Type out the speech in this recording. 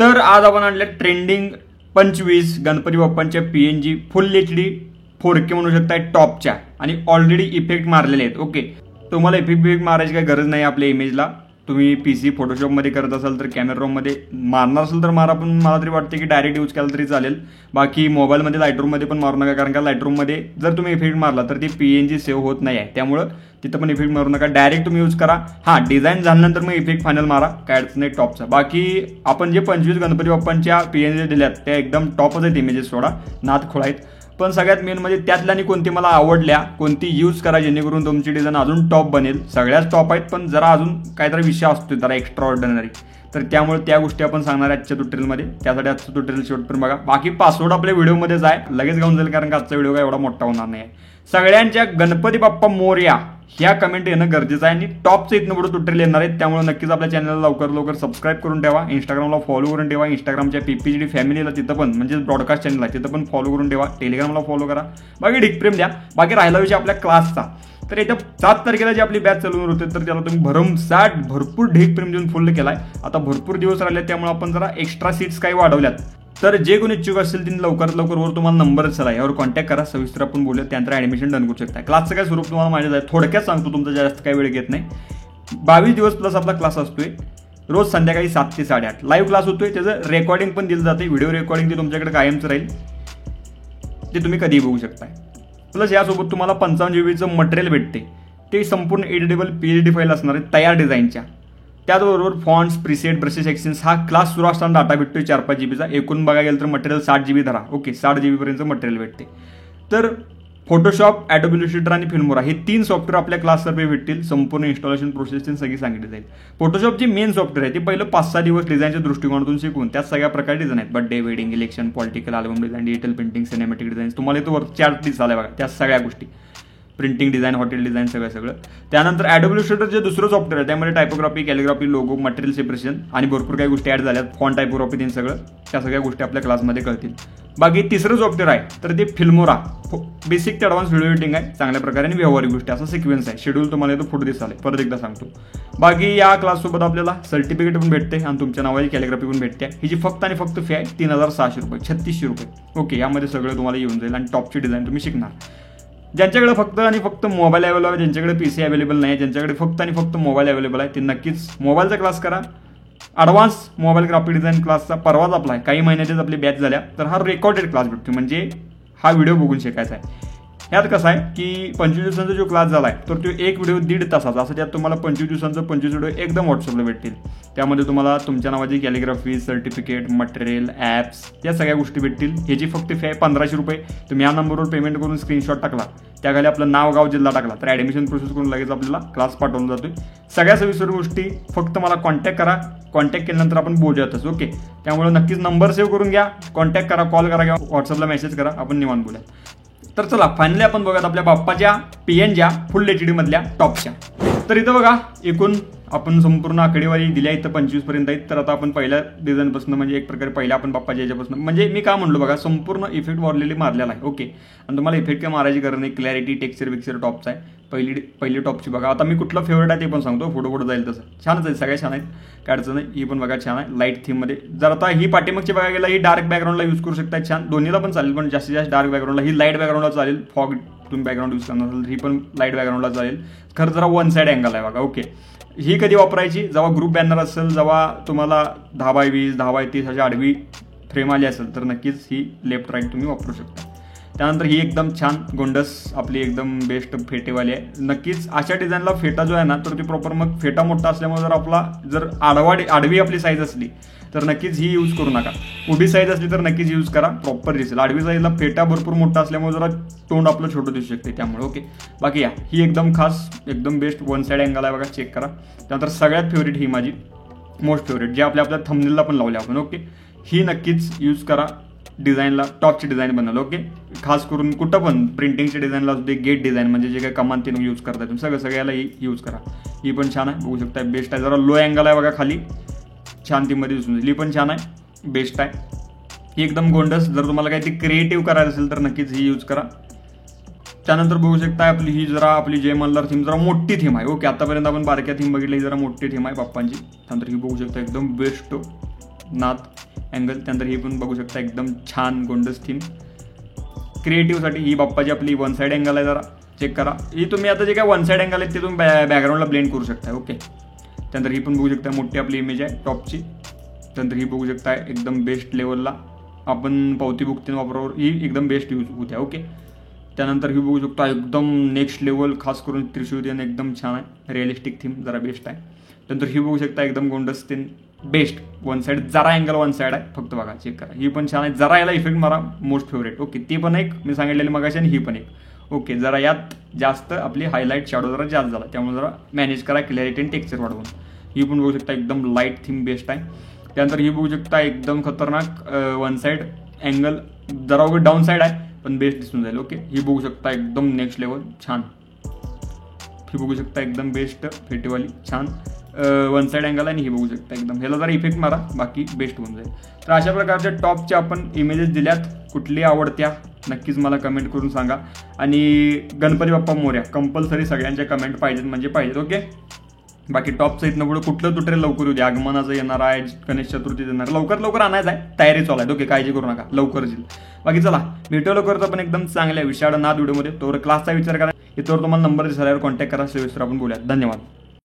तर आज आपण आणले ट्रेंडिंग 25 गणपती बाप्पांच्या PNG फुल HD 4K म्हणू शकता टॉपच्या आणि ऑलरेडी इफेक्ट मारलेले आहेत. ओके, तुम्हाला इफेक्ट मारायची काही गरज नाही. आपल्या इमेजला तुम्ही PC फोटोशॉपमध्ये करत असाल तर कॅमेरा रोममध्ये मारणार असेल तर मारा, पण मला तरी वाटते की डायरेक्ट यूज केला तरी चालेल. बाकी मोबाईलमध्ये लाईटरूममध्ये पण मारू नका, कारण का लाईटरूममध्ये जर तुम्ही इफेक्ट मारला तर ती PNG सेव्ह होत नाही आहे. त्यामुळं तिथं पण इफेक्ट मारू नका, डायरेक्ट तुम्ही यूज करा. हां, डिझाईन झाल्यानंतर मग इफेक्ट फायनल मारा, काय अडचण नाही टॉपचा. बाकी आपण जे 25 गणपती बाप्पांच्या PNG दिल्यात त्या एकदम टॉपच आहेत इमेजेस, सोडा नाथ खोळा आहेत. पण सगळ्यात मेन म्हणजे त्यातल्या आणि कोणती मला आवडल्या, कोणती यूज करा जेणेकरून तुमची डिझाईन अजून टॉप बनेल. सगळ्याच टॉप आहेत, पण जरा अजून काहीतरी विषय असतो जरा एक्स्ट्रा ऑर्डिनरी, तर त्यामुळे त्या गोष्टी आपण सांगणार आजच्या ट्युटोरियलमध्ये. त्यासाठी आजचं ट्युटोरियल शेवटपर्यंत बघा. बाकी पासवर्ड आपल्या व्हिडिओमध्येच आहे, लगेच घेऊन जाईल, कारण का आजचा व्हिडिओ काय एवढा मोठा होणार नाही आहे. सगळ्यांच्या गणपती बाप्पा मोरया ह्या कमेंट येणं गरजेचं आहे आणि टॉपचं इथनं पुढे ट्युटोरियल येणार आहेत. त्यामुळे नक्कीच आपल्या चॅनलला लवकर सबस्क्राईब करून ठेवा, इंस्टाग्रामला फॉलो करून ठेवा, इंस्टाग्रामच्या PPGD फॅमिलीला तिथं पण म्हणजे ब्रॉडकास्ट चॅनल आहे तिथं पण फॉलो करून ठेवा, टेलिग्रामला फॉलो करा. बाकी ढिकप्रेम द्या. बाकी राहिला विषय आपल्या क्लासचा, तर येत्या 7 तारखेला जी आपली बॅच चालू होते तर त्याला तुम्ही भरमसाठ भरपूर ढिकप्रेम देऊन फुल केलाय. आता भरपूर दिवस राहिले त्यामुळे आपण जरा एक्स्ट्रा सीट्स काही वाढवल्यात. तर जे कोणी इच्छुक असतील त्यांनी लवकरात लवकर वर तुम्हाला नंबर चला यावर कॉन्टॅक्ट करा. सविस्तर आपण बोलूया, त्यानंतर ऍडमिशन डन करू शकता. क्लासचं काय स्वरूप तुम्हाला माहिती आहे, थोडक्यात सांगतो, तुमचा जास्त काही वेळ घेत नाही. 22 दिवस प्लस आपला क्लास असतोय, रोज संध्याकाळी 7 ते 8:30 लाईव्ह क्लास होतोय. त्याचं रेकॉर्डिंग पण दिलं जाते, व्हिडिओ रेकॉर्डिंग ते तुमच्याकडे कायमचं राहील, ते तुम्ही कधीही बघू शकता. प्लस यासोबत तुम्हाला 55 GB मटेरियल भेटते, ते संपूर्ण एडिटेबल PhD फाईल असणार आहे तयार डिझाईनच्या. त्याचबरोबर फॉन्ट्स, प्रिसेट, ब्रशेस, एक्सटेन्स हा क्लास सुरू असताना डाटा भेटतोय 4-5 GB. एकूण बघायला गेलं तर मटेरियल 60 GB धरा. ओके, 60 GB पर्यंत मटेरियल भेटते. तर फोटोशॉप, ॲडोबी इलस्ट्रेटर आणि फिल्मोरा हे 3 सॉफ्टवेअर आपल्या क्लासतर्फे भेटतील. संपूर्ण इन्स्टॉलेशन प्रोसेस सगळी सांगितली जाईल. फोटोशॉप जे मेन सॉफ्टवेअर आहे ते पहिलं 5-6 दिवस डिझाईनच्या दृष्टिकोनातून शिकून त्यात सगळ्या प्रकारचे डिझाईन आहेत. Birthday, wedding, election, political, album design, digital printing, cinematic design, तुम्हाला इथं वर चार्ट दिसायला बघा, त्या सगळ्या गोष्टी, प्रिंटिंग डिझाईन, हॉटेल डिझाईन, सगळं. त्यानंतर ॲडोबी इलस्ट्रेटर जे दुसरं सॉफ्टवेअर आहे त्यामध्ये टायपोग्राफी, कॅलिग्राफी, लोगो, मटेरियल सेपरेशन आणि भरपूर काही गोष्टी ॲड झाल्यात. फॉन्ट टायपोग्राफी दिन सगळं, त्या सगळ्या गोष्टी आपल्या क्लासमध्ये कळतील. बाकी तिसरं सॉफ्टवेअर आहे तर ते फिल्मोरा, बेसिक ते ॲडव्हान्स व्हिडिओ एडिटिंग आहे चांगल्या प्रकारे आणि व्यवहारिक गोष्टी, असा सिक्वेन्स आहे. शेड्यूल तुम्हाला इथं पुढे दिसाल, परत एकदा सांगतो. बाकी या क्लाससोबत आपल्याला सर्टिफिकेट पण भेटते आणि तुमच्या नावाची कॅलिग्राफी पण भेटते. ही जी फक्त आणि फक्त फी आहे 3600 रुपये, 3600 रुपये. ओके, यामध्ये सगळं तुम्हाला येऊन जाईल आणि टॉपची डिझाईन तुम्ही शिकणार. ज्यांच्याकडे फक्त आणि फक्त मोबाईल अवेलेबल आहे, ज्यांच्याकडे PC अवेलेबल नाही, ज्यांच्याकडे फक्त आणि फक्त मोबाईल अवेलेबल आहे, ते नक्कीच मोबाईलचा क्लास करा. ॲडव्हान्स मोबाईल ग्राफिक डिझाईन क्लासचा परवाच आपला आहे, काही महिन्यातच आपली बॅच झाल्या. तर हा रेकॉर्डेड क्लास भेटतो, म्हणजे हा व्हिडिओ बघून शिकायचा आहे. ह्यात कसं आहे की 25 दिवसांचा जो क्लास झाला आहे तर तो एक व्हिडिओ 1.5 तासाचा, असं त्यात तुम्हाला 25 दिवसांचं 25 व्हिडिओ एकदम व्हॉट्सअपला भेटतील. त्यामध्ये तुम्हाला तुमच्या नावाची कॅलिग्राफी, सर्टिफिकेट, मटेरियल, ॲप्स या सगळ्या गोष्टी भेटतील. ह्याची फक्त फी आहे 1500 रुपये. तुम्ही या नंबरवर पेमेंट करून स्क्रीनशॉट टाकला, त्याखाली आपलं नाव, गाव, जिल्हा टाकला तर ॲडमिशन प्रोसेस करून लगेच आपल्याला क्लास पाठवला जातोय. सगळ्या सविस्तर गोष्टी फक्त मला कॉन्टॅक्ट करा. कॉन्टॅक्ट केल्यानंतर आपण बोलूयातच. ओके, त्यामुळे नक्कीच नंबर सेव्ह करून घ्या, कॉन्टॅक्ट करा, कॉल करा किंवा व्हॉट्सअपला मेसेज करा, आपण निवांत बोलूया. तर चला फायनली आपण बघूयात आपल्या बाप्पाच्या PNG फुल HD मधल्या टॉपच्या. तर इथं बघा एकूण आपण संपूर्ण आकडेवारी दिल्या इथं 25 पर्यंत आहेत. तर आता आपण पहिल्या डिझाईनपासून म्हणजे एक प्रकारे पहिल्या आपण बाप्पाच्या याच्यापासून म्हणजे मी का म्हणलो बघा, संपूर्ण इफेक्ट ऑलरेडी मारलेला आहे. ओके, आणि तुम्हाला इफेक्ट काय मारायची गरज नाही. क्लॅरिटी, टेक्स्चर टॉपचा आहे. पहिली टॉपची बघा. आता मी कुठलं फेवरेट आहे ते पण सांगतो, फोटो जाईल तसं. छानच आहे, सगळ्या छान आहेत, काय अडचण नाही. ही पण बघा छान आहे, लाईट थीममध्ये. जर आता ही पाठीमागची बघा गेला, ही डार्क बॅकग्राऊंडला यूज करू शकता, छान. दोन्हीला पण चालेल, पण जास्तीत जास्त डार्क बॅकग्राऊंडला. ही लाईट बॅकग्राऊंडला चालेल, फॉग तुम्ही बॅकग्राऊंड यूज करणार असेल ही पण लाईट बॅकग्राऊंडला चालेल. खरं जरा 1 साईड अँगल आहे बघा. ओके, ही कधी वापरायची जेव्हा ग्रुप बॅनर असेल, जेव्हा तुम्हाला 10x20, 10x30 अशी आडवी फ्रेम आली असेल तर नक्कीच ही लेफ्ट राईट तुम्ही वापरू शकता. त्यानंतर ही एकदम छान गोंडस आपली एकदम बेस्ट फेटेवाली आहे. नक्कीच अशा डिझाईनला फेटा जो आहे ना तर ती प्रॉपर मग फेटा मोठा असल्यामुळे जर आडवी आपली साईज असली तर नक्कीच ही यूज करू नका. उभी साईज असली तर नक्कीच यूज करा, प्रॉपर दिसेल. आडवी साईजला फेटा भरपूर मोठा असल्यामुळे जरा तोंड आपलं छोटं दिसू शकते त्यामुळे. ओके, बाकी या ही एकदम खास, एकदम बेस्ट 1 साईड अँगल आहे बघा, चेक करा. त्यानंतर सगळ्यात फेवरेट ही माझी मोस्ट फेवरेट, जे आपल्या थंबनेलला पण लावले आपण. ओके, ही नक्कीच यूज करा. डिझाईनला टॉपची डिझाईन बनवलं. ओके, खास करून कुठं पण प्रिंटिंगच्या डिझाईनला असू दे, गेट डिझाईन म्हणजे जे काही कमान ते यूज करताय तुम्ही सगळ्याला ही यूज करा. ही पण छान आहे, बघू शकता, बेस्ट आहे. जरा लो अँगल आहे बघा खाली, छान तीमध्ये दिसून जाईल. ही पण छान आहे, बेस्ट आहे. ही एकदम गोंडस. जर तुम्हाला काही क्रिएटिव्ह करायचं असेल तर नक्कीच ही यूज करा. त्यानंतर बघू शकता आपली जय मल्हार थीम जरा मोठी थीम आहे. ओके, आतापर्यंत आपण बारक्या थीम बघितली, ही जरा मोठी थीम आहे बाप्पांची. त्यानंतर ही बघू शकता एकदम बेस्ट नाथ. अँगल. त्यानंतर ही पण बघू शकता एकदम छान गोंडस थीम. क्रिएटिव्हसाठी ही बाप्पाची आपली वन साईड अँगल आहे, जरा चेक करा. ही तुम्ही आता जे काय वन साईड अँगल आहे ते तुम्ही बॅकग्राऊंडला ब्लेंड करू शकता. ओके. त्यानंतर ही पण बघू शकता मोठी आपली इमेज आहे टॉपची. त्यानंतर ही बघू शकता एकदम बेस्ट लेवलला आपण पावती बुकतीन वापरावर ही एकदम बेस्ट यूज होत्या. ओके. त्यानंतर ही बघू शकता एकदम नेक्स्ट लेवल, खास करून त्रिशूळी एकदम छान आहे. रिअलिस्टिक थीम जरा बेस्ट आहे. त्यानंतर ही बघू शकता एकदम गोंडस थीम बेस्ट. वन साईड जरा अँगल वन साईड आहे, फक्त बघा चेक करा. ही पण छान आहे. जरा याला इफेक्ट मारा, मोस्ट फेवरेट. ओके. ती पण एक मी सांगितलेली मगाशी आणि ही पण एक. ओके. जरा यात जास्त आपली हायलाईट शॅडो जरा जास्त झाला, त्यामुळे जरा मॅनेज करा क्लॅरिटी आणि टेक्स्चर वाढवून. ही पण बघू शकता एकदम लाईट थीम बेस्ट आहे. त्यानंतर ही बघू शकता एकदम खतरनाक वन साईड अँगल, जरा वगैरे डाऊन साईड आहे पण बेस्ट दिसून जाईल. ओके. ही बघू शकता एकदम नेक्स्ट लेवल छान. ही बघू शकता एकदम बेस्ट फेटीवाली छान वन साईड अँगल आहे. आणि ही बघू शकता एकदम, ह्याला जरा इफेक्ट मारा, बाकी बेस्ट होऊन जाईल. तर अशा प्रकारच्या टॉपच्या आपण इमेजेस दिल्यात. कुठली आवडत्या नक्कीच मला कमेंट करून सांगा. आणि गणपती बाप्पा मोरया कंपल्सरी सगळ्यांच्या कमेंट पाहिजेत म्हणजे पाहिजेत. ओके. बाकी टॉपचं इथनं पुढे कुठलं ट्युटोरियल लवकर येऊ दे. आगमनाचं येणार आहे, गणेश चतुर्थी येणार, लवकर आणायचं आहे. तयारी चालू आहे. ओके. काळजी करू नका, लवकर येईल. बाकी चला भेटू लवकर पण एकदम चांगल्या विषाड नाद व्हिडिओमध्ये. तोवर क्लासचा विचार करा, इथवर तुम्हाला नंबर दिसल्यावर कॉन्टॅक्ट करा. सविस्तर आपण बोलूया. धन्यवाद.